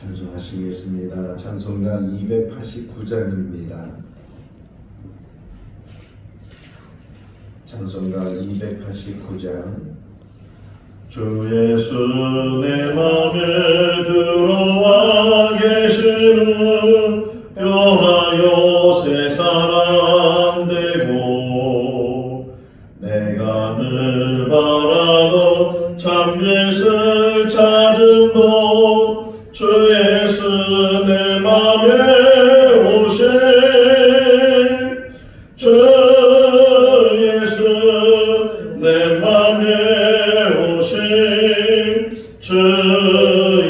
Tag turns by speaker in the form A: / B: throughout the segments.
A: 찬송하시겠습니다. 찬송가 289장입니다. 찬송가 289장. 주 예수 내 맘에 들어와 계시는 변화요 새 사람 되고 내가 늘 바라던 참빛을 찾음도 주 예수 내 맘에 오신 주 예수 내 맘에 오신 주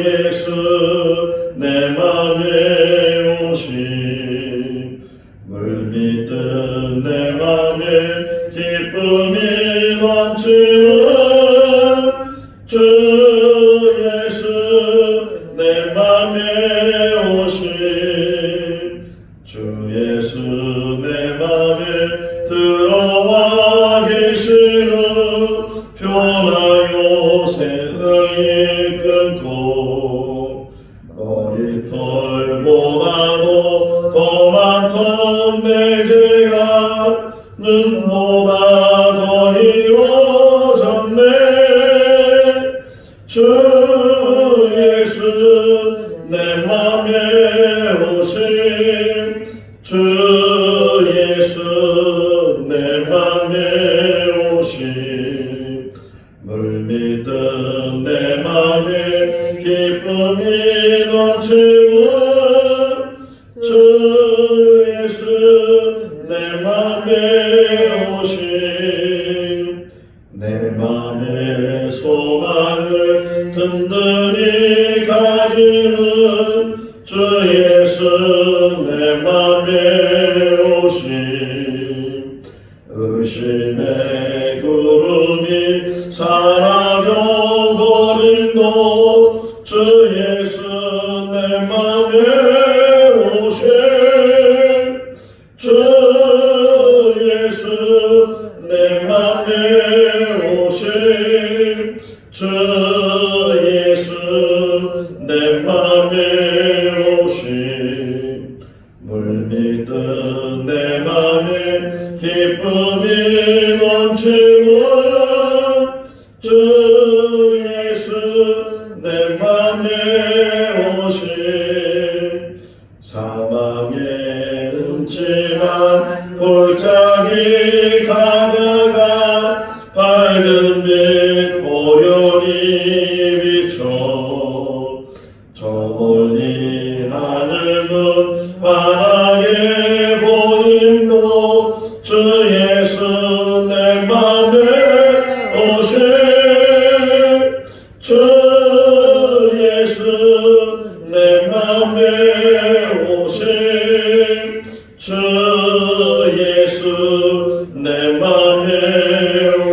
A: 예수 내 맘에 오신 물밀듯 내 맘에 기쁨이 넘치는 주 예수 내 맘에 오신 주 예수 내 맘에 들어와 계시는 변화요 세상이 끊고 머리털보다도 더 많던 내 죄가 눈보다 더 이루어졌네 주 예수 내 맘에 오신 주 예수 내 맘에 오신 물밀듯 내 맘에 기쁨이 넘치는 주 예수 내 맘에 오신 내 맘의 소망을 든든히 가지는 주 예수 내 맘에 오신 의심의 구름이 사라져버림도 주 예수 내 맘에 오신 주 예수 내 맘에 오신 주 예수 내 맘에 오신 물밀듯 내 맘에 기쁨이 넘치는 주 예수 내 맘에 오신 사막의 음침한 골짜기 가다가 밝은 빛 오련히 비춰 저 멀리 하늘은 환하게 보임도 주 예수 내 맘에 오신 주 예수 내 맘에 오신 주 예수 내 맘에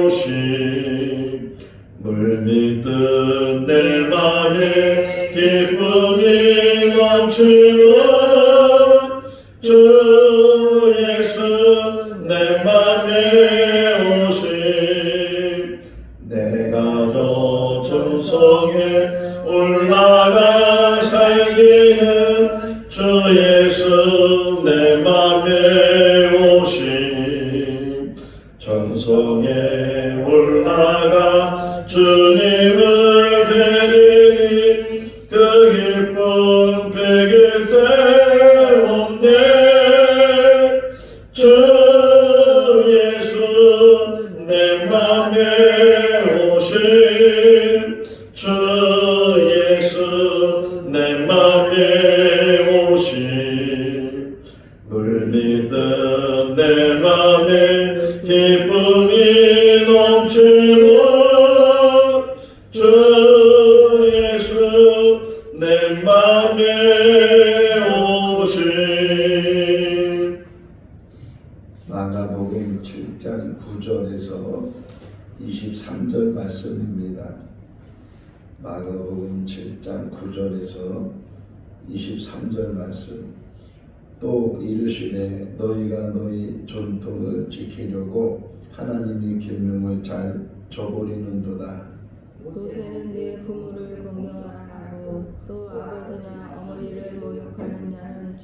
A: 오신 물밀듯 내 맘에 기쁨이 넘치는 주 예수 내 맘에 오신 내가 저 천성에 올라가 살기는 주 예수 내 맘에 오신 천성에 올라가 주님을 뵈니 그 기쁨 베길 데 없네 주 예수 내 맘에 오신 주 예수 내 맘에 오신 물밀듯 내 맘에 기쁨이 넘치는 주 예수 내 맘에 오신 마가복음 7장 9절에서 23절 말씀입니다. 마가복음 7장 9절에서 23절 말씀. 또 이르시되 너희가 너희 전통을 지키려고 하나님의 계명을 잘 저버리는도다.
B: 모세는 네 부모를 공경하라 하고 또 아버지나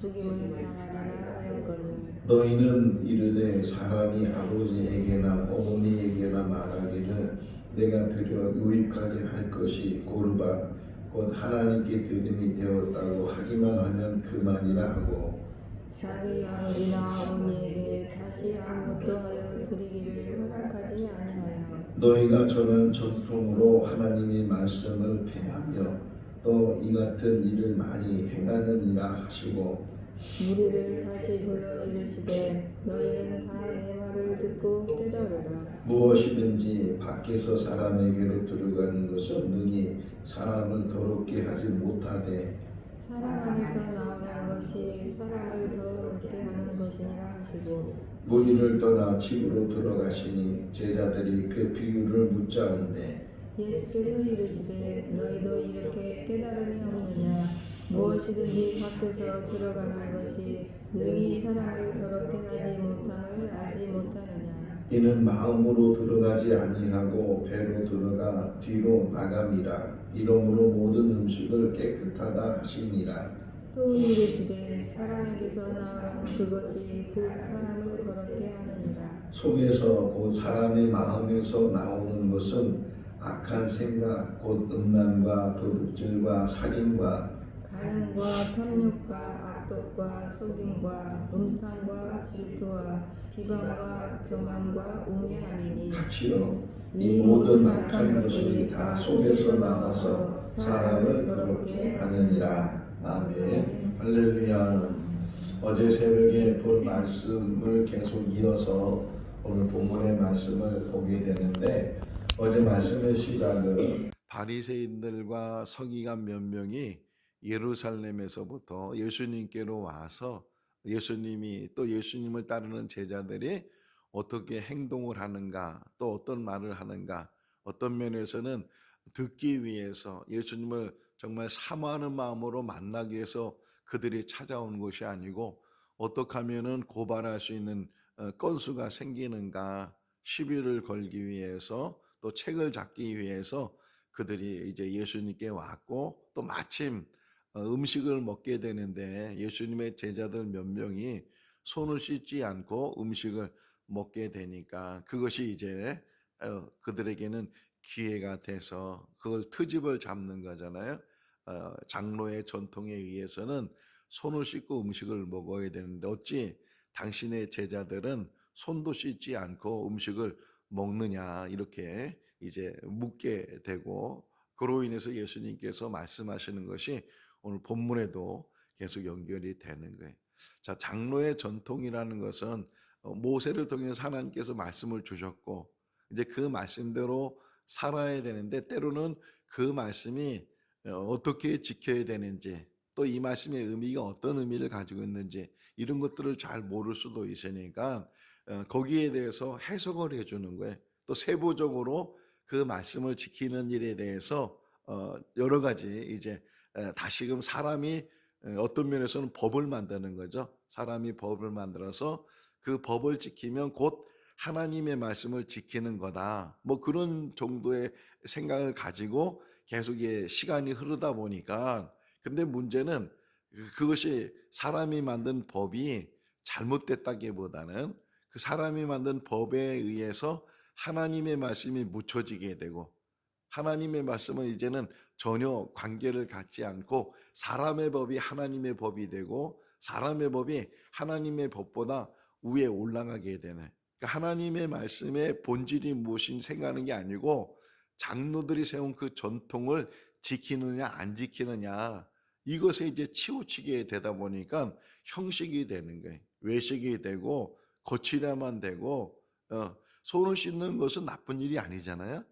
B: 죽임을 당하리라 하였거늘
A: 너희는 이르되 사람이 아버지에게나 어머니에게나 말하기를 내가 드려 유익하게 할 것이 고르반 곧 하나님께 드림이 되었다고 하기만 하면 그만이라 하고
B: 자기 아버지나 어머니에게 다시 아무것도 하여 드리기를 허락하지 아니하여
A: 너희가 전한 전통으로 하나님의 말씀을 폐하며 또 이 같은 일을 많이 행하느니라 하시고
B: 무리를 다시 불러 이르시되 너희는 다 내 말을 듣고 깨달으라.
A: 무엇이든지 밖에서 사람에게로 들어가는 것은 능히 사람을 더럽게 하지 못하되
B: 사람 안에서 나오는 것이 사람을 더럽게 하는 것이니라 하시고
A: 무리를 떠나 집으로 들어가시니 제자들이 그 비유를 묻자는데
B: 예수께서 이르시되 너희도 이렇게 깨달음이 없느냐 무엇이든지 밖에서 들어가는 것이 능히 사람을 더럽게 하지 못함을 알지 못하느냐.
A: 이는 마음으로 들어가지 아니하고 배로 들어가 뒤로 나감이라 이러므로 모든 음식을 깨끗하다 하시니라.
B: 또 이르시되 사람에게서 나오는 그것이 그 사람을 더럽게 하느니라.
A: 속에서 곧 사람의 마음에서 나오는 것은 악한 생각 곧 음란과 도둑질과 살인과
B: 간음과 탐욕과 악독과 속임과 음탕과 질투와 비방과 교만과 우매함이니
A: 같이요 이 모든 악한 것이 다 속에서 나와서 사람을 더럽게 하느니라. 아멘. 할렐루야. 어제 새벽에 본 말씀을 계속 이어서 오늘 본문의 말씀을 보게 되는데 어제 말씀의 시작은 바리새인들과 서기관 몇 명이 예루살렘에서부터 예수님께로 와서 예수님이 또 예수님을 따르는 제자들이 어떻게 행동을 하는가 또 어떤 말을 하는가 어떤 면에서는 듣기 위해서 예수님을 정말 사모하는 마음으로 만나기 위해서 그들이 찾아온 것이 아니고 어떻게 하면은 고발할 수 있는 건수가 생기는가 시비를 걸기 위해서 또 책을 잡기 위해서 그들이 이제 예수님께 왔고 또 마침 음식을 먹게 되는데 예수님의 제자들 몇 명이 손을 씻지 않고 음식을 먹게 되니까 그것이 이제 그들에게는 기회가 돼서 그걸 트집을 잡는 거잖아요. 장로의 전통에 의해서는 손을 씻고 음식을 먹어야 되는데 어찌 당신의 제자들은 손도 씻지 않고 음식을 먹느냐 이렇게 이제 묻게 되고 그로 인해서 예수님께서 말씀하시는 것이 오늘 본문에도 계속 연결이 되는 거예요. 자, 장로의 전통이라는 것은 모세를 통해서 하나님께서 말씀을 주셨고 이제 그 말씀대로 살아야 되는데 때로는 그 말씀이 어떻게 지켜야 되는지 또 이 말씀의 의미가 어떤 의미를 가지고 있는지 이런 것들을 잘 모를 수도 있으니까 거기에 대해서 해석을 해주는 거예요. 또 세부적으로 그 말씀을 지키는 일에 대해서 여러 가지 이제 다시금 사람이 어떤 면에서는 법을 만드는 거죠. 사람이 법을 만들어서 그 법을 지키면 곧 하나님의 말씀을 지키는 거다. 뭐 그런 정도의 생각을 가지고 계속 시간이 흐르다 보니까 근데 문제는 그것이 사람이 만든 법이 잘못됐다기보다는 그 사람이 만든 법에 의해서 하나님의 말씀이 묻혀지게 되고 하나님의 말씀은 이제는 전혀 관계를 갖지 않고 사람의 법이 하나님의 법이 되고 사람의 법이 하나님의 법보다 위에 올라가게 되는 그러니까 하나님의 말씀의 본질이 무엇인 생각하는 게 아니고 장로들이 세운 그 전통을 지키느냐 안 지키느냐 이것에 이제 치우치게 되다 보니까 형식이 되는 거예요. 외식이 되고 거칠야만 되고 손을 씻는 것은 나쁜 일이 아니잖아요.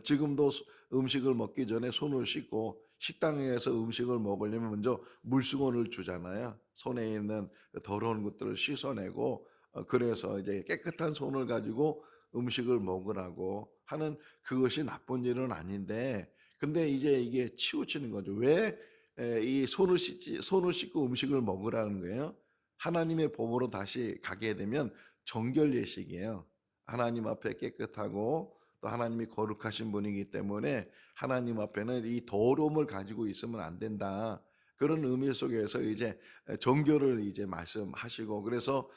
A: 지금도 음식을 먹기 전에 손을 씻고 식당에서 음식을 먹으려면 먼저 물수건을 주잖아요. 손에 있는 더러운 것들을 씻어내고 그래서 이제 깨끗한 손을 가지고 음식을 먹으라고 하는 그것이 나쁜 일은 아닌데 근데 이제 이게 치우치는 거죠. 왜 이 손을 씻고 음식을 먹으라는 거예요? 하나님의 법으로 다시 가게 되면 정결 예식이에요. 하나님 앞에 깨끗하고 또 하나님이 거룩하신 분이기 때문에 하나님 앞에는 이 더러움을 가지고 있으면 안 된다. 그런 의미 속에서 이제 정결을 이제 말씀하시고, 그래서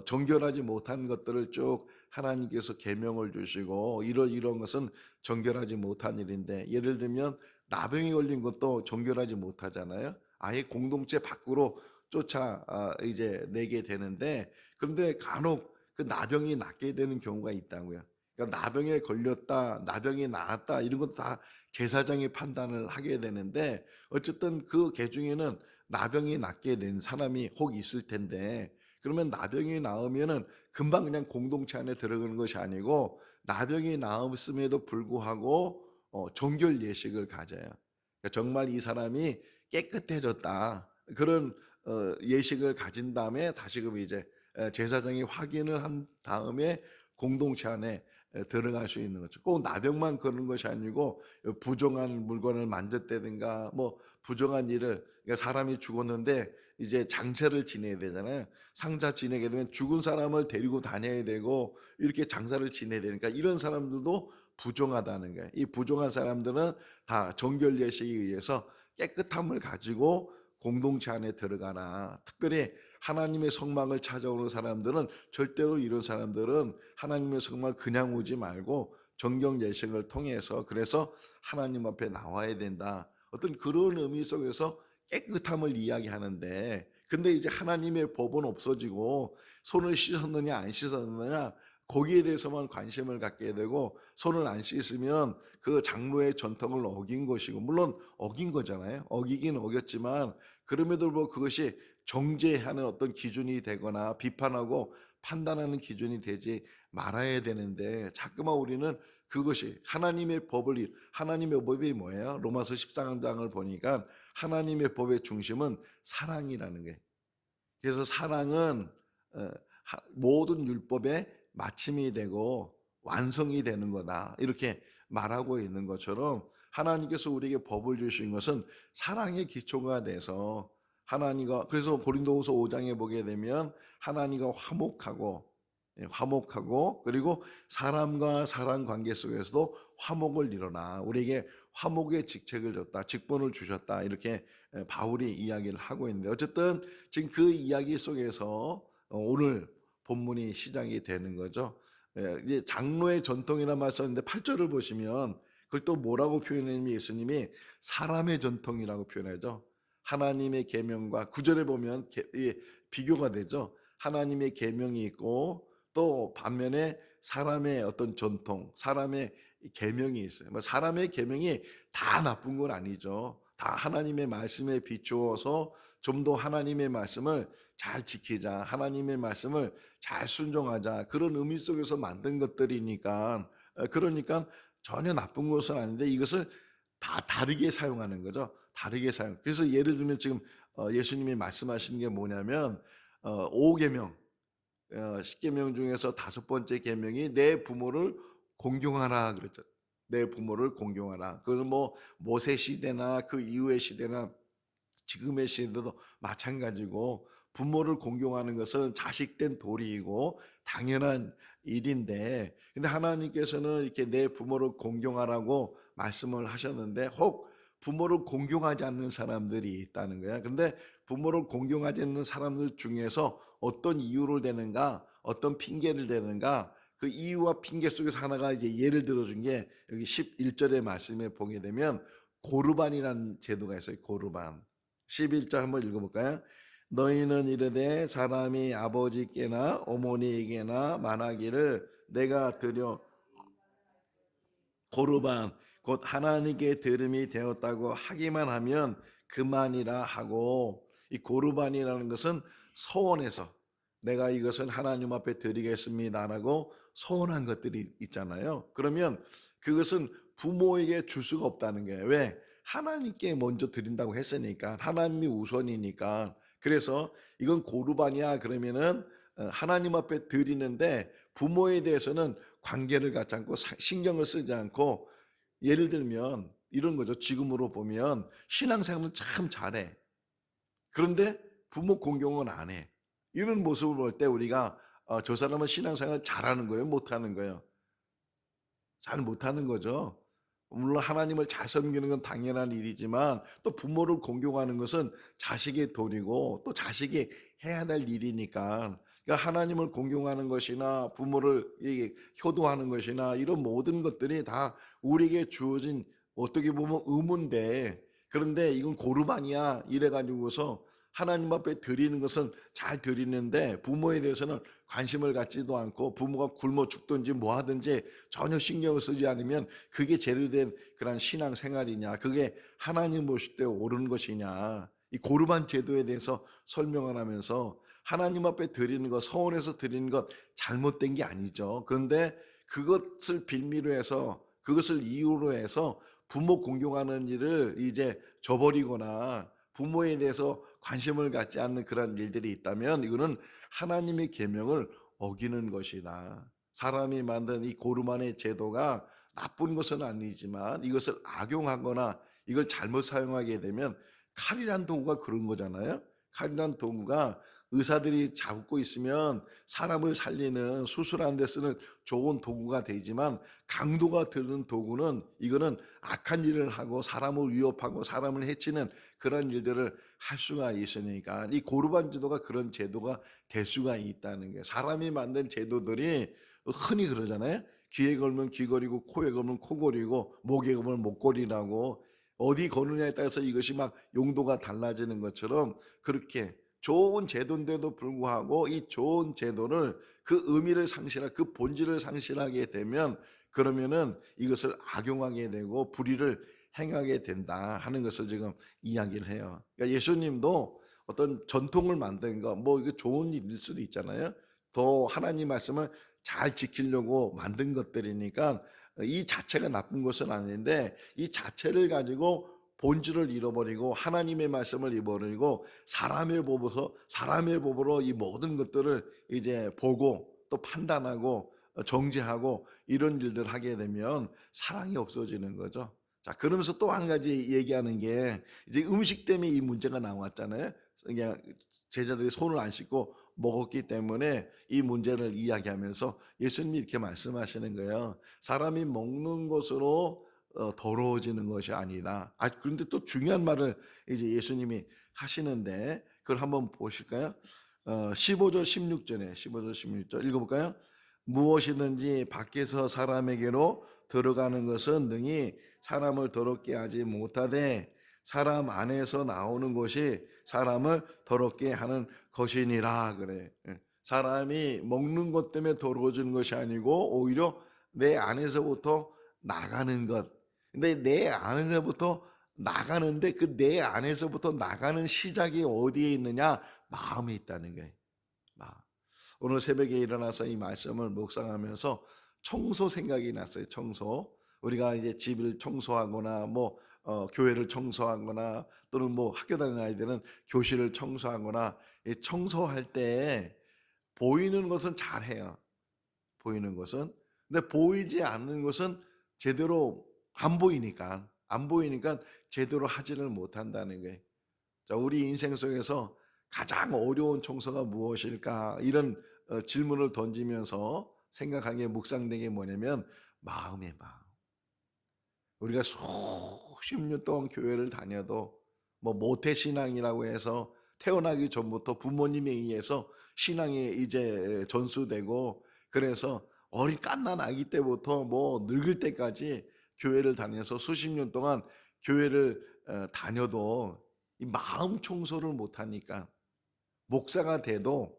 A: 정결하지 못한 것들을 쭉 하나님께서 계명을 주시고, 이런 것은 정결하지 못한 일인데, 예를 들면 나병이 걸린 것도 정결하지 못하잖아요. 아예 공동체 밖으로 쫓아 이제 내게 되는데, 그런데 간혹 그 나병이 낫게 되는 경우가 있다고요. 그러니까 나병에 걸렸다, 나병이 나았다, 이런 것도 다 제사장이 판단을 하게 되는데, 어쨌든 그 계중에는 나병이 낫게 된 사람이 혹 있을 텐데, 그러면 나병이 나으면은 금방 그냥 공동체 안에 들어가는 것이 아니고, 나병이 나았음에도 불구하고 정결 예식을 가져요. 그러니까 정말 이 사람이 깨끗해졌다, 그런 예식을 가진 다음에 다시금 이제 제사장이 확인을 한 다음에 공동체 안에 들어갈 수 있는 거죠. 꼭 나병만 그런 것이 아니고 부정한 물건을 만졌다든가 뭐 부정한 일을, 그러니까 사람이 죽었는데 이제 장사를 지내야 되잖아요. 상자 지내게 되면 죽은 사람을 데리고 다녀야 되고 이렇게 장사를 지내야 되니까, 이런 사람들도 부정하다는 거예요. 이 부정한 사람들은 다 정결 예식에 의해서 깨끗함을 가지고 공동체 안에 들어가나, 특별히 하나님의 성막을 찾아오는 사람들은 절대로, 이런 사람들은 하나님의 성막 그냥 오지 말고 정경 예식을 통해서, 그래서 하나님 앞에 나와야 된다, 어떤 그런 의미 속에서 깨끗함을 이야기하는데, 근데 이제 하나님의 법은 없어지고 손을 씻었느냐 안 씻었느냐 거기에 대해서만 관심을 갖게 되고, 손을 안 씻으면 그 장로의 전통을 어긴 것이고, 물론 어긴 거잖아요. 어기긴 어겼지만 그럼에도 불구하고 그것이 정죄하는 어떤 기준이 되거나 비판하고 판단하는 기준이 되지 말아야 되는데, 자꾸만 우리는 그것이 하나님의 하나님의 법이 뭐예요? 로마서 13장을 보니까 하나님의 법의 중심은 사랑이라는 거예요. 그래서 사랑은 모든 율법의 마침이 되고 완성이 되는 거다, 이렇게 말하고 있는 것처럼, 하나님께서 우리에게 법을 주신 것은 사랑의 기초가 돼서, 하나님과, 그래서 고린도후서 5장에 보게 되면 하나님과 화목하고 그리고 사람과 사람 관계 속에서도 화목을 이루나, 우리에게 화목의 직책을 줬다, 직분을 주셨다, 이렇게 바울이 이야기를 하고 있는데, 어쨌든 지금 그 이야기 속에서 오늘 본문이 시작이 되는 거죠. 이제 장로의 전통이라 말 썼는데 8절을 보시면 그걸 또 뭐라고 표현했냐면, 예수님이 사람의 전통이라고 표현하죠. 하나님의 계명과 9절에 보면 비교가 되죠. 하나님의 계명이 있고 또 반면에 사람의 어떤 전통, 사람의 계명이 있어요. 뭐 사람의 계명이 다 나쁜 건 아니죠. 다 하나님의 말씀에 비추어서 좀 더 하나님의 말씀을 잘 지키자, 하나님의 말씀을 잘 순종하자, 그런 의미 속에서 만든 것들이니까, 그러니까 전혀 나쁜 것은 아닌데 이것을 다 다르게 사용하는 거죠. 다르게 사용. 그래서 예를 들면 지금 예수님이 말씀하시는 게 뭐냐면 5계명, 10계명 중에서 5번째 계명이 내 부모를 공경하라 그랬죠. 내 부모를 공경하라. 그건 뭐 모세 시대나 그 이후의 시대나 지금의 시대도 마찬가지고, 부모를 공경하는 것은 자식된 도리이고 당연한 일인데, 근데 하나님께서는 이렇게 내 부모를 공경하라고 말씀을 하셨는데, 혹 부모를 공경하지 않는 사람들이 있다는 거야. 근데 부모를 공경하지 않는 사람들 중에서 어떤 이유를 대는가, 어떤 핑계를 대는가, 그 이유와 핑계 속에서 하나가 이제 예를 들어준 게 여기 11절의 말씀에 보게 되면 고르반이라는 제도가 있어요. 고르반. 11절 한번 읽어볼까요? 너희는 이르되 사람이 아버지께나 어머니에게나 말하기를 내가 드려 고르반 곧 하나님께 드림이 되었다고 하기만 하면 그만이라 하고, 이 고르반이라는 것은 소원해서 내가 이것은 하나님 앞에 드리겠습니다라고 소원한 것들이 있잖아요. 그러면 그것은 부모에게 줄 수가 없다는 거예요. 왜? 하나님께 먼저 드린다고 했으니까, 하나님이 우선이니까. 그래서 이건 고르반이야 그러면은 하나님 앞에 드리는데 부모에 대해서는 관계를 갖지 않고 신경을 쓰지 않고, 예를 들면 이런 거죠. 지금으로 보면 신앙생활은 참 잘해. 그런데 부모 공경은 안 해. 이런 모습을 볼 때 우리가 저 사람은 신앙생활 잘하는 거예요? 못하는 거예요? 잘 못하는 거죠. 물론 하나님을 잘 섬기는 건 당연한 일이지만 또 부모를 공경하는 것은 자식의 도리고 또 자식이 해야 될 일이니까, 그러니까 하나님을 공경하는 것이나 부모를 효도하는 것이나 이런 모든 것들이 다 우리에게 주어진 어떻게 보면 의무인데, 그런데 이건 고르반이야 이래가지고서 하나님 앞에 드리는 것은 잘 드리는데 부모에 대해서는 관심을 갖지도 않고 부모가 굶어 죽든지 뭐 하든지 전혀 신경을 쓰지 않으면 그게 제대로 된 그런 신앙 생활이냐, 그게 하나님 보실 때 옳은 것이냐, 이 고르반 제도에 대해서 설명을 하면서 하나님 앞에 드리는 것, 서원해서 드리는 것 잘못된 게 아니죠. 그런데 그것을 빌미로 해서, 그것을 이유로 해서 부모 공경하는 일을 이제 저버리거나 부모에 대해서 관심을 갖지 않는 그런 일들이 있다면 이거는 하나님의 계명을 어기는 것이다. 사람이 만든 이 고르만의 제도가 나쁜 것은 아니지만 이것을 악용하거나 이걸 잘못 사용하게 되면, 칼이란 도구가 그런 거잖아요. 칼이란 도구가 의사들이 잡고 있으면 사람을 살리는, 수술하는 데 쓰는 좋은 도구가 되지만, 강도가 드는 도구는 이거는 악한 일을 하고 사람을 위협하고 사람을 해치는 그런 일들을 할 수가 있으니까 이 고르반 제도가 그런 제도가 될 수가 있다는 거예요. 사람이 만든 제도들이 흔히 그러잖아요. 귀에 걸면 귀걸이고 코에 걸면 코걸이고 목에 걸면 목걸이라고, 어디 거느냐에 따라서 이것이 막 용도가 달라지는 것처럼 그렇게 좋은 제도인데도 불구하고 이 좋은 제도를 그 의미를 상실하고 그 본질을 상실하게 되면 그러면은 이것을 악용하게 되고 불의를 행하게 된다 하는 것을 지금 이야기를 해요. 그러니까 예수님도 어떤 전통을 만든 거, 뭐 이게 좋은 일일 수도 있잖아요. 더 하나님 말씀을 잘 지키려고 만든 것들이니까 이 자체가 나쁜 것은 아닌데 이 자체를 가지고 본질을 잃어버리고 하나님의 말씀을 잃어버리고 사람의 법으로 이 모든 것들을 이제 보고 또 판단하고 정죄하고 이런 일들을 하게 되면 사랑이 없어지는 거죠. 자, 그러면서 또 한 가지 얘기하는 게, 이제 음식 때문에 이 문제가 나왔잖아요. 그냥 제자들이 손을 안 씻고 먹었기 때문에 이 문제를 이야기하면서 예수님이 이렇게 말씀하시는 거예요. 사람이 먹는 것으로 더러워지는 것이 아니다. 아, 그런데 또 중요한 말을 이제 예수님이 하시는데 그걸 한번 보실까요? 15절 16절에 15절 16절 읽어볼까요? 무엇이든지 밖에서 사람에게로 들어가는 것은 능히 사람을 더럽게 하지 못하되 사람 안에서 나오는 것이 사람을 더럽게 하는 것이니라 그래. 사람이 먹는 것 때문에 더러워지는 것이 아니고 오히려 내 안에서부터 나가는 것. 근데 내 안에서부터 나가는데 그 내 안에서부터 나가는 시작이 어디에 있느냐? 마음에 있다는 거예요. 마음. 오늘 새벽에 일어나서 이 말씀을 묵상하면서 청소 생각이 났어요. 청소. 우리가 이제 집을 청소하거나 뭐 교회를 청소하거나 또는 뭐 학교 다니는 아이들은 교실을 청소하거나, 이 청소할 때 보이는 것은 잘해요. 보이는 것은. 근데 보이지 않는 것은 제대로 안 보이니까 제대로 하지를 못한다는 거예요. 자, 우리 인생 속에서 가장 어려운 청소가 무엇일까? 이런 질문을 던지면서 생각하게 묵상된 게 뭐냐면 마음의 마음. 우리가 수십 년 동안 교회를 다녀도 뭐 모태 신앙이라고 해서 태어나기 전부터 부모님에 의해서 신앙이 이제 전수되고, 그래서 어린 갓난 아기 때부터 뭐 늙을 때까지 교회를 다녀서 수십 년 동안 교회를 다녀도 이 마음 청소를 못하니까, 목사가 돼도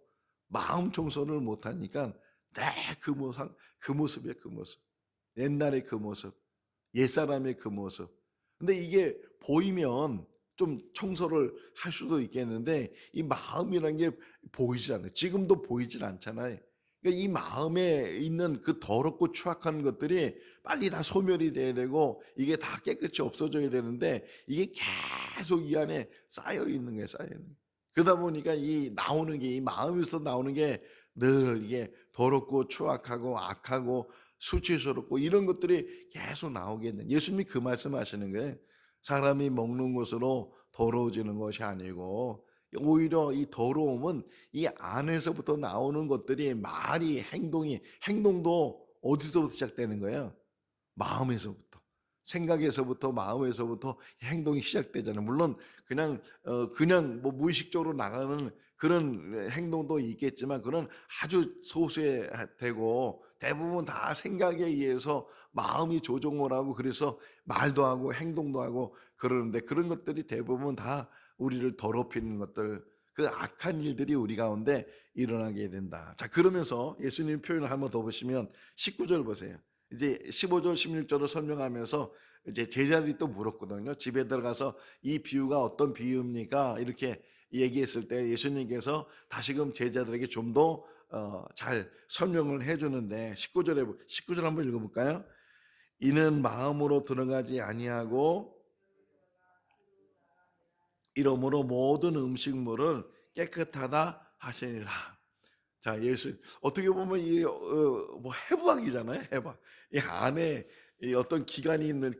A: 마음 청소를 못하니까 내 그 모습이야, 그 모습. 옛날의 그 모습, 옛사람의 그 모습. 근데 이게 보이면 좀 청소를 할 수도 있겠는데 이 마음이라는 게 보이지 않아요. 지금도 보이질 않잖아요. 그러니까 이 마음에 있는 그 더럽고 추악한 것들이 빨리 다 소멸이 돼야 되고 이게 다 깨끗이 없어져야 되는데 이게 계속 이 안에 쌓여 있는 거예요, 쌓여 있는 거예요. 그러다 보니까 이 나오는 게, 이 마음에서 나오는 게 늘 이게 더럽고 추악하고 악하고 수치스럽고 이런 것들이 계속 나오게 된, 예수님이 그 말씀하시는 거예요. 사람이 먹는 것으로 더러워지는 것이 아니고 오히려 이 더러움은 이 안에서부터 나오는 것들이 행동도 어디서부터 시작되는 거예요? 마음에서부터. 생각에서부터 마음에서부터 행동이 시작되잖아요. 물론 그냥 뭐 무의식적으로 나가는 그런 행동도 있겠지만 그건 아주 소수에 되고 대부분 다 생각에 의해서 마음이 조종을 하고 그래서 말도 하고 행동도 하고 그러는데 그런 것들이 대부분 다 우리를 더럽히는 것들 그 악한 일들이 우리 가운데 일어나게 된다. 자, 그러면서 예수님 표현을 한번 더 보시면 19절 보세요. 이제 15절 16절을 설명하면서 이제 제자들이 또 물었거든요. 집에 들어가서 이 비유가 어떤 비유입니까? 이렇게 얘기했을 때 예수님께서 다시금 제자들에게 좀 더 잘 설명을 해주는데 19절 한번 읽어볼까요? 이는 마음으로 들어가지 아니하고 이러므로 모든 음식물을 깨끗하다 하시니라. 자, 예수 어떻게 보면 뭐 해부학이잖아요. 해부학. 이 안에 이 어떤 기간이 있는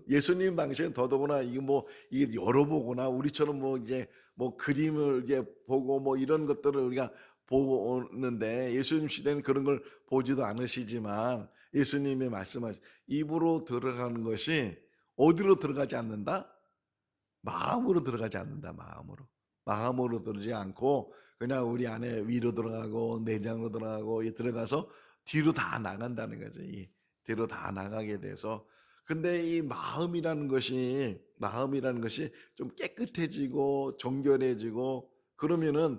A: 예수님 당시엔 더더구나 이게 열어보거나 우리처럼 뭐 이제 뭐 그림을 이제 보고 뭐 이런 것들을 우리가 보는데 예수님 시대는 그런 걸 보지도 않으시지만 예수님이 말씀하신 입으로 들어가는 것이 어디로 들어가지 않는다? 마음으로 들어가지 않는다. 마음으로 들어지 않고 그냥 우리 안에 위로 들어가고 내장으로 들어가고 들어가서 뒤로 다 나간다는 거죠. 뒤로 다 나가게 돼서 근데 이 마음이라는 것이 좀 깨끗해지고 정결해지고 그러면은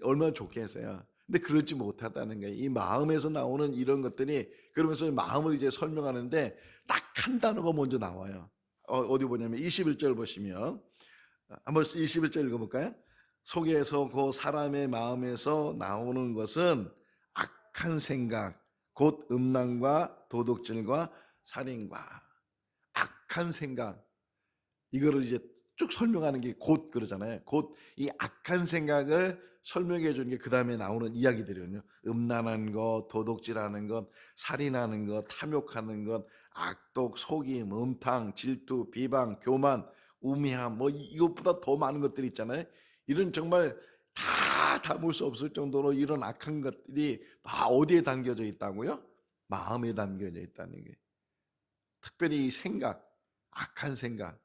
A: 얼마나 좋겠어요. 근데 그렇지 못하다는 거예요. 이 마음에서 나오는 이런 것들이 그러면서 마음을 이제 설명하는데 딱 한 단어가 먼저 나와요. 어디 보냐면 21절 보시면 한번 21절 읽어볼까요? 속에서 그 사람의 마음에서 나오는 것은 악한 생각, 곧 음란과 도둑질과 살인과 악한 생각. 이거를 이제 쭉 설명하는 게 곧 그러잖아요. 곧 이 악한 생각을 설명해 주는 게 그 다음에 나오는 이야기들이거든요. 음란한 것, 도둑질하는 것, 살인하는 것, 탐욕하는 것, 악독, 속임, 음탕, 질투, 비방, 교만, 우매함 뭐 이것보다 더 많은 것들이 있잖아요. 이런 정말 다 담을 수 없을 정도로 이런 악한 것들이 다 어디에 담겨져 있다고요? 마음에 담겨져 있다는 게. 특별히 이 생각, 악한 생각.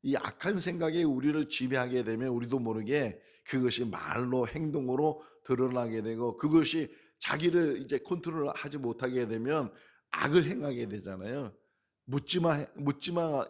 A: 이 악한 생각이 우리를 지배하게 되면 우리도 모르게 그것이 말로 행동으로 드러나게 되고 그것이 자기를 이제 컨트롤하지 못하게 되면 악을 행하게 되잖아요. 묻지마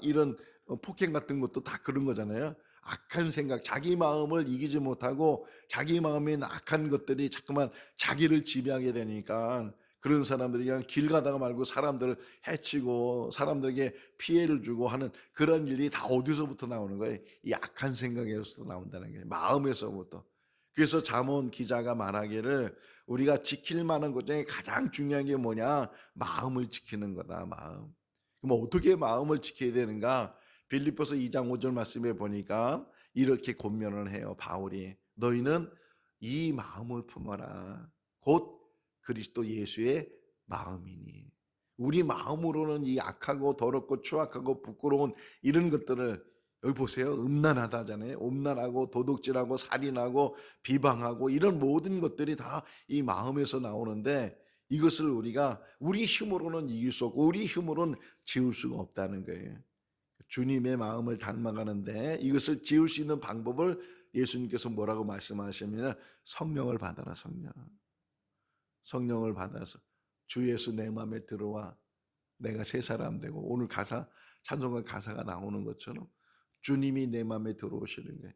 A: 이런 폭행 같은 것도 다 그런 거잖아요. 악한 생각, 자기 마음을 이기지 못하고 자기 마음에 있는 악한 것들이 자꾸만 자기를 지배하게 되니까 그런 사람들이 그냥 길 가다가 말고 사람들을 해치고 사람들에게 피해를 주고 하는 그런 일이 다 어디서부터 나오는 거예요? 이 악한 생각에서 나온다는 거예요. 마음에서부터. 그래서 잠언 기자가 말하기를 우리가 지킬 만한 것 중에 가장 중요한 게 뭐냐? 마음을 지키는 거다. 마음. 그럼 어떻게 마음을 지켜야 되는가? 빌립보서 2장 5절 말씀에 보니까 이렇게 권면을 해요. 바울이 너희는 이 마음을 품어라. 곧 그리스도 예수의 마음이니. 우리 마음으로는 이 악하고 더럽고 추악하고 부끄러운 이런 것들을 여기 보세요. 음란하다잖아요. 음란하고 도둑질하고 살인하고 비방하고 이런 모든 것들이 다 이 마음에서 나오는데 이것을 우리가 우리 힘으로는 이길 수 없고 우리 힘으로는 지울 수가 없다는 거예요. 주님의 마음을 닮아가는데 이것을 지울 수 있는 방법을 예수님께서 뭐라고 말씀하시면 성령을 받아라. 성령을 받아서 주 예수 내 마음에 들어와 내가 새 사람 되고 오늘 찬송가 가사가 나오는 것처럼 주님이 내 마음에 들어오시는 거예요.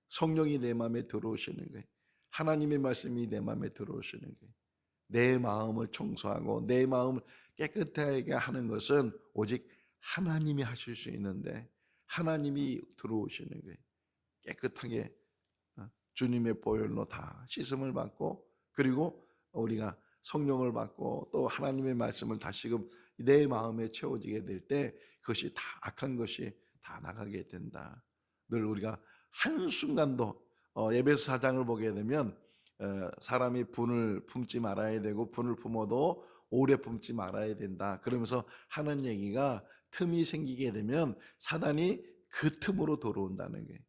A: 성령이 내 마음에 들어오시는 거예요. 하나님의 말씀이 내 마음에 들어오시는 거예요. 내 마음을 청소하고 내 마음을 깨끗하게 하는 것은 오직 하나님이 하실 수 있는데 하나님이 들어오시는 거예요. 깨끗하게 주님의 보혈로 다 씻음을 받고 그리고 우리가 성령을 받고 또 하나님의 말씀을 다시금 내 마음에 채워지게 될 때 그것이 다 악한 것이 다 나가게 된다. 늘 우리가 한순간도 에베소 4장을 보게 되면 사람이 분을 품지 말아야 되고 분을 품어도 오래 품지 말아야 된다. 그러면서 하는 얘기가 틈이 생기게 되면 사단이 그 틈으로 들어온다는 게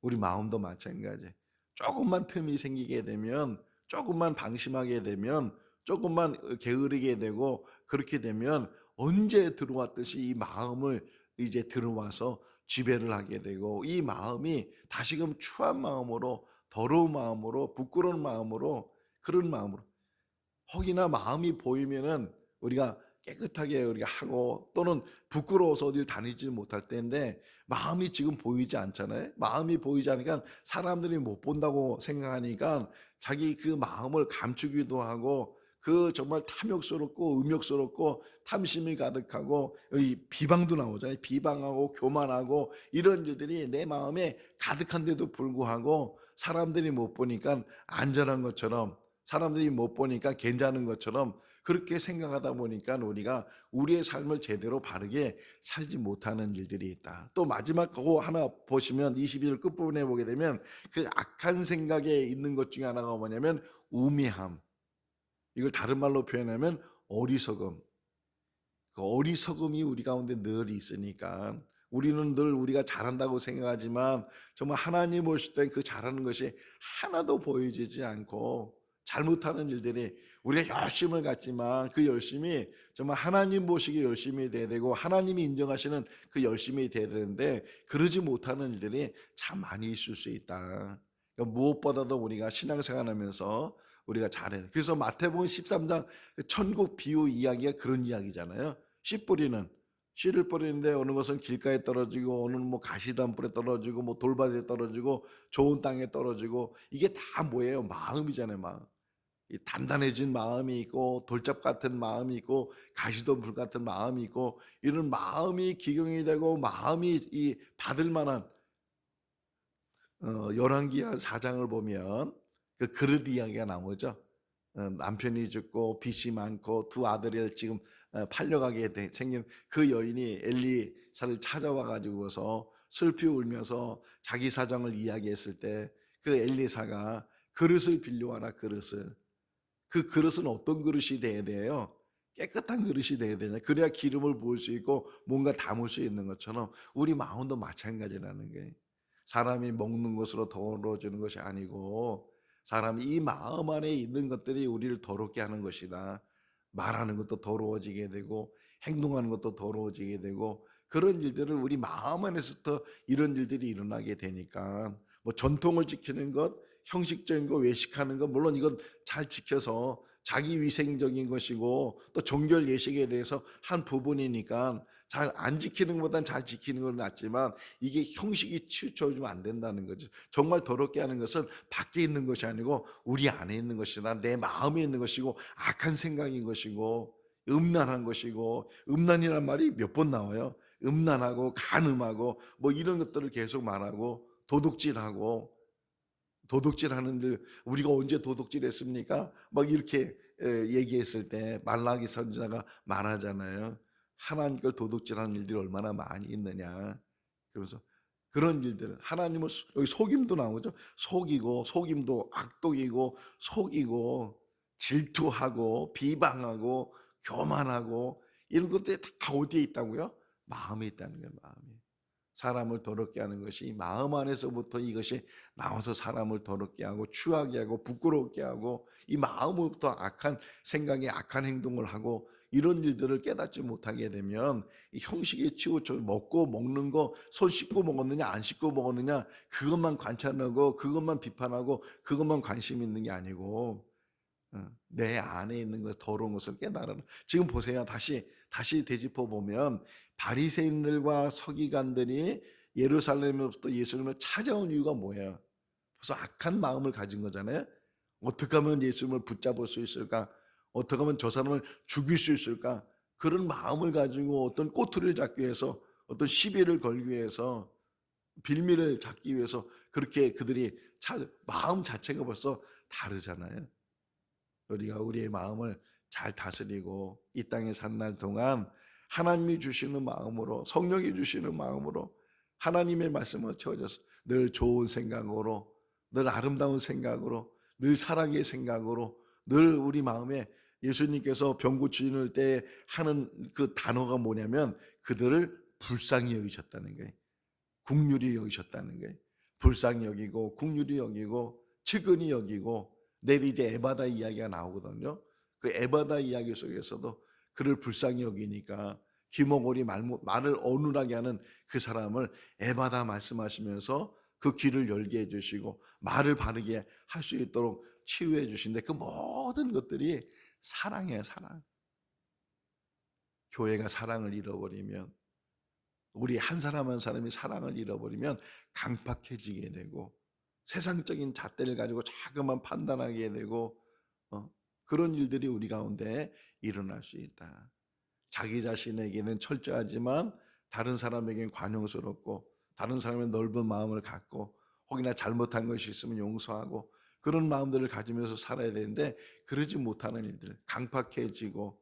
A: 우리 마음도 마찬가지. 조금만 틈이 생기게 되면 조금만 방심하게 되면 조금만 게으르게 되고 그렇게 되면 언제 들어왔듯이 이 마음을 이제 들어와서 지배를 하게 되고, 이 마음이 다시금 추한 마음으로, 더러운 마음으로, 부끄러운 마음으로, 그런 마음으로, 혹이나 마음이 보이면은 우리가 깨끗하게 우리가 하고, 또는 부끄러워서 어딜 다니지 못할 때인데 마음이 지금 보이지 않잖아요. 마음이 보이지 않으니까 사람들이 못 본다고 생각하니까 자기 그 마음을 감추기도 하고, 그 정말 탐욕스럽고 음욕스럽고 탐심이 가득하고, 여기 비방도 나오잖아요. 비방하고 교만하고 이런 일들이 내 마음에 가득한데도 불구하고 사람들이 못 보니까 안전한 것처럼, 사람들이 못 보니까 괜찮은 것처럼 그렇게 생각하다 보니까 우리가 우리의 삶을 제대로 바르게 살지 못하는 일들이 있다. 또 마지막 거 하나 보시면 22절 끝부분에 보게 되면 그 악한 생각에 있는 것 중에 하나가 뭐냐면 우매함. 이걸 다른 말로 표현하면 어리석음. 그 어리석음이 우리 가운데 늘 있으니까 우리는 늘 우리가 잘한다고 생각하지만 정말 하나님 보실 때 그 잘하는 것이 하나도 보여지지 않고, 잘못하는 일들이 우리가 열심을 갖지만 그 열심이 정말 하나님 보시기에 열심히 돼야 되고 하나님이 인정하시는 그 열심이 돼야 되는데 그러지 못하는 일들이 참 많이 있을 수 있다. 그러니까 무엇보다도 우리가 신앙생활하면서 우리가 잘해야 돼. 그래서 마태복음 13장 천국 비유 이야기가 그런 이야기잖아요. 씨 뿌리는, 씨를 뿌리는데 어느 것은 길가에 떨어지고, 어느 뭐 가시덤불에 떨어지고, 뭐 돌밭에 떨어지고, 좋은 땅에 떨어지고, 이게 다 뭐예요? 마음이잖아요. 마음. 이 단단해진 마음이 있고, 돌잡 같은 마음이 있고, 가시덤불 같은 마음이 있고, 이런 마음이 기경이 되고 마음이 이 받을 만한, 열왕기하 4장을 보면 그 그릇 이야기가 나오죠. 남편이 죽고 빚이 많고 두 아들을 지금 팔려가게 생긴 그 여인이 엘리사를 찾아와 가지고서 슬피 울면서 자기 사정을 이야기했을 때 그 엘리사가 그릇을 빌려와라. 그릇을. 그 그릇은 어떤 그릇이 돼야 돼요? 깨끗한 그릇이 돼야 되냐. 그래야 기름을 부을 수 있고 뭔가 담을 수 있는 것처럼 우리 마음도 마찬가지라는 게, 사람이 먹는 것으로 더러워지는 것이 아니고 사람이 이 마음 안에 있는 것들이 우리를 더럽게 하는 것이다. 말하는 것도 더러워지게 되고 행동하는 것도 더러워지게 되고, 그런 일들을 우리 마음 안에서부터 이런 일들이 일어나게 되니까 뭐 전통을 지키는 것, 형식적인 거, 외식하는 거, 물론 이건 잘 지켜서 자기 위생적인 것이고 또 정결 예식에 대해서 한 부분이니까 잘 안 지키는 것보다는 잘 지키는 건 낫지만 이게 형식이 치우쳐지면 안 된다는 거죠. 정말 더럽게 하는 것은 밖에 있는 것이 아니고 우리 안에 있는 것이다. 내 마음에 있는 것이고 악한 생각인 것이고 음란한 것이고, 음란이란 말이 몇 번 나와요. 음란하고 간음하고 뭐 이런 것들을 계속 말하고 도둑질하고, 도둑질하는데 우리가 언제 도둑질했습니까? 막 이렇게 얘기했을 때 말라기 선지자가 말하잖아요. 하나님 걸 도둑질하는 일들이 얼마나 많이 있느냐. 그래서 그런 일들, 하나님은 여기 속임도 나오죠. 속이고, 속임도 악독이고, 속이고, 질투하고, 비방하고, 교만하고, 이런 것들이 다 어디에 있다고요? 마음에 있다는 거예요. 마음에. 사람을 더럽게 하는 것이 마음 안에서부터 이것이 나와서 사람을 더럽게 하고 추하게 하고 부끄럽게 하고, 이 마음으로부터 악한 생각에 악한 행동을 하고, 이런 일들을 깨닫지 못하게 되면 이 형식에 치우쳐 먹고 먹는 거 손 씻고 먹었느냐 안 씻고 먹었느냐 그것만 관찰하고 그것만 비판하고 그것만 관심 있는 게 아니고 내 안에 있는 것, 더러운 것을 깨달아라. 지금 보세요. 다시 되짚어 보면 바리새인들과 서기관들이 예루살렘으로부터 예수님을 찾아온 이유가 뭐예요? 벌써 악한 마음을 가진 거잖아요. 어떻게 하면 예수님을 붙잡을 수 있을까? 어떻게 하면 저 사람을 죽일 수 있을까? 그런 마음을 가지고 어떤 꼬투리를 잡기 위해서, 어떤 시비를 걸기 위해서, 빌미를 잡기 위해서 그렇게 그들이 마음 자체가 벌써 다르잖아요. 우리가 우리의 마음을 잘 다스리고 이 땅에 산 날 동안 하나님이 주시는 마음으로, 성령이 주시는 마음으로 하나님의 말씀을 채워져서 늘 좋은 생각으로, 늘 아름다운 생각으로, 늘 사랑의 생각으로, 늘 우리 마음에 예수님께서 병 고치는 때 하는 그 단어가 뭐냐면 그들을 불쌍히 여기셨다는 거예요. 국률이 여기셨다는 거예요. 불쌍히 여기고 국률이 여기고 측은히 여기고, 내일 이제 에바다 이야기가 나오거든요. 그 에바다 이야기 속에서도 그를 불쌍히 여기니까 귀머거리 말을 어눌하게 하는 그 사람을 에바다 말씀하시면서 그 귀를 열게 해주시고 말을 바르게 할 수 있도록 치유해 주신데, 그 모든 것들이 사랑이에요. 사랑. 교회가 사랑을 잃어버리면, 우리 한 사람 한 사람이 사랑을 잃어버리면 강팍해지게 되고 세상적인 잣대를 가지고 자꾸만 판단하게 되고 그런 일들이 우리 가운데 일어날 수 있다. 자기 자신에게는 철저하지만 다른 사람에게는 관용스럽고 다른 사람의 넓은 마음을 갖고 혹이나 잘못한 것이 있으면 용서하고 그런 마음들을 가지면서 살아야 되는데, 그러지 못하는 일들, 강팍해지고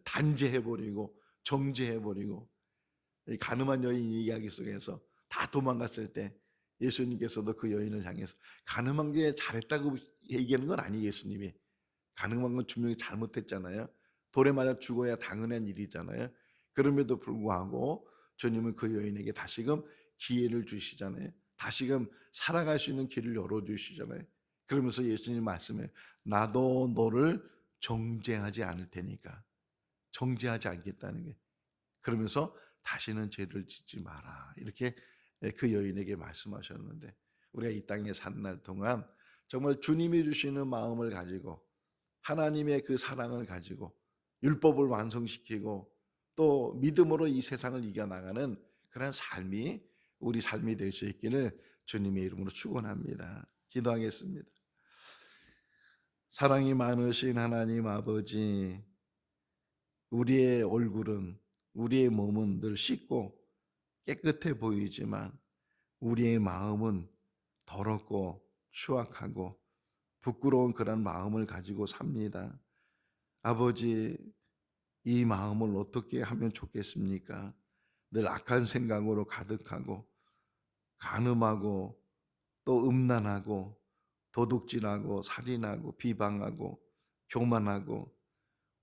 A: 단죄해버리고 정죄해버리고, 이 가늠한 여인 이야기 속에서 다 도망갔을 때 예수님께서도 그 여인을 향해서, 가늠한 게 잘했다고 얘기하는 건 아니에요. 예수님이 가늠한 건 분명히 잘못했잖아요. 돌에 맞아 죽어야 당연한 일이잖아요. 그럼에도 불구하고 주님은 그 여인에게 다시금 기회를 주시잖아요. 다시금 살아갈 수 있는 길을 열어주시잖아요. 그러면서 예수님 말씀해, 나도 너를 정죄하지 않을 테니까. 정죄하지 않겠다는 게, 그러면서 다시는 죄를 짓지 마라, 이렇게 그 여인에게 말씀하셨는데, 우리가 이 땅에 산 날 동안 정말 주님이 주시는 마음을 가지고 하나님의 그 사랑을 가지고 율법을 완성시키고 또 믿음으로 이 세상을 이겨나가는 그런 삶이 우리 삶이 될 수 있기를 주님의 이름으로 축원합니다. 기도하겠습니다. 사랑이 많으신 하나님 아버지, 우리의 얼굴은, 우리의 몸은 늘 씻고 깨끗해 보이지만 우리의 마음은 더럽고 추악하고 부끄러운 그런 마음을 가지고 삽니다. 아버지, 이 마음을 어떻게 하면 좋겠습니까? 늘 악한 생각으로 가득하고 간음하고 또 음란하고 도둑질하고 살인하고 비방하고 교만하고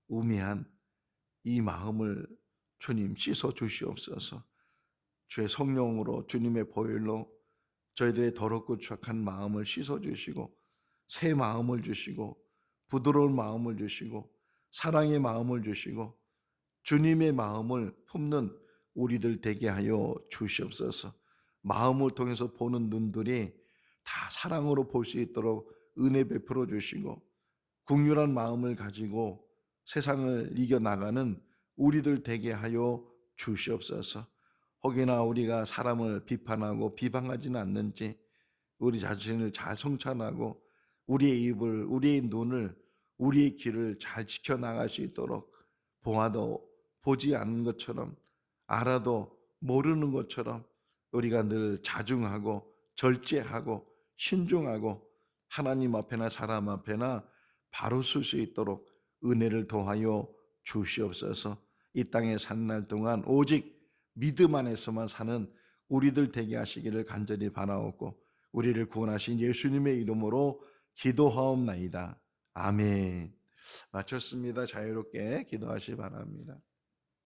A: 우매한 이 마음을 주님 씻어 주시옵소서. 주의 성령으로, 주님의 보혈로 저희들의 더럽고 추악한 마음을 씻어 주시고 새 마음을 주시고 부드러운 마음을 주시고 사랑의 마음을 주시고 주님의 마음을 품는 우리들 되게 하여 주시옵소서. 마음을 통해서 보는 눈들이 다 사랑으로 볼 수 있도록 은혜 베풀어 주시고 긍휼한 마음을 가지고 세상을 이겨나가는 우리들 되게 하여 주시옵소서. 혹여나 우리가 사람을 비판하고 비방하지는 않는지 우리 자신을 잘 성찰하고 우리의 입을, 우리의 눈을, 우리의 귀를 잘 지켜나갈 수 있도록, 보아도 보지 않는 것처럼 알아도 모르는 것처럼 우리가 늘 자중하고 절제하고 신중하고 하나님 앞에나 사람 앞에나 바로 설 수 있도록 은혜를 더하여 주시옵소서. 이 땅에 산 날 동안 오직 믿음 안에서만 사는 우리들 되게 하시기를 간절히 바라옵고 우리를 구원하신 예수님의 이름으로 기도하옵나이다. 아멘. 마쳤습니다. 자유롭게 기도하시 바랍니다.